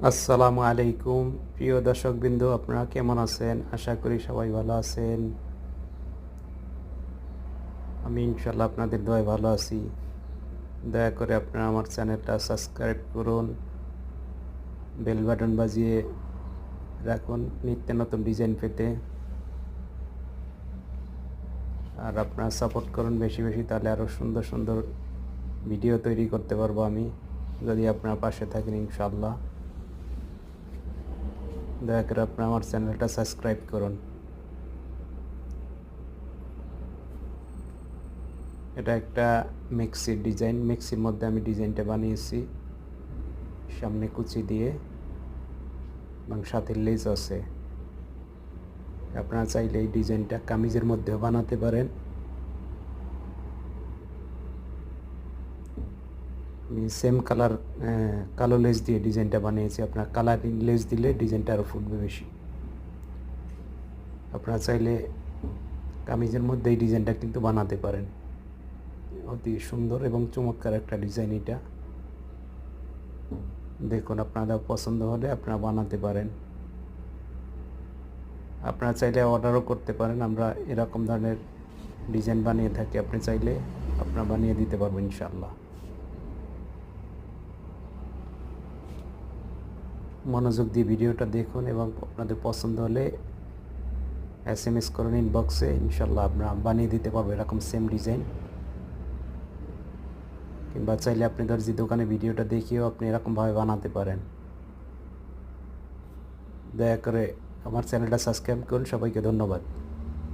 আসসালামু আলাইকুম প্রিয় দর্শকবৃন্দ, আপনারা কেমন আছেন? আশা করি সবাই ভালো আছেন। আমি ইনশাল্লাহ আপনাদের দোয়ায় ভালো আছি। দয়া করে আপনারা আমার চ্যানেলটা সাবস্ক্রাইব করুন, বেল বাটন বাজিয়ে রাখুন নিত্য নতুন ডিজাইন পেতে। আর আপনারা সাপোর্ট করুন বেশি বেশি, তাহলে আরও সুন্দর সুন্দর ভিডিও তৈরি করতে পারবো আমি, যদি আপনারা পাশে থাকেন ইনশাল্লাহ। দয়া করে আপনারা আমার চ্যানেলটা সাবস্ক্রাইব করুন। এটা একটা মিক্সির ডিজাইন, মিক্সির মধ্যে আমি ডিজাইনটা বানিয়েছি, সামনে কুচি দিয়ে এবং সাথে লেজ আছে। আপনারা চাইলে এই ডিজাইনটা কামিজের মধ্যেও বানাতে পারেন। আমি সেম কালার কালো লেজ দিয়ে ডিজাইনটা বানিয়েছি। আপনার কালারিং লেজ দিলে ডিজাইনটা আরও ফুটবে বেশি। আপনারা চাইলে কামিজের মধ্যে এই ডিজাইনটা কিন্তু বানাতে পারেন। অতি সুন্দর এবং চমৎকার একটা ডিজাইন এটা। দেখুন, আপনাদের পছন্দ হলে আপনারা বানাতে পারেন। আপনারা চাইলে অর্ডারও করতে পারেন, আমরা এরকম ধরনের ডিজাইন বানিয়ে থাকি। আপনি চাইলে আপনারা বানিয়ে দিতে পারবেন ইনশাআল্লাহ। মনোযোগ দিয়ে ভিডিওটা দেখুন এবং আপনাদের পছন্দ হলে SMS করুন ইনবক্সে, ইনশাআল্লাহ আমরা বানিয়ে দিতে পারবো এরকম সেম ডিজাইন। কিংবা চাইলে আপনি দর্জি দোকানে ভিডিওটা দেখিয়েও আপনি এরকমভাবে বানাতে পারেন। দয়া করে আমার চ্যানেলটা সাবস্ক্রাইব করুন। সবাইকে ধন্যবাদ।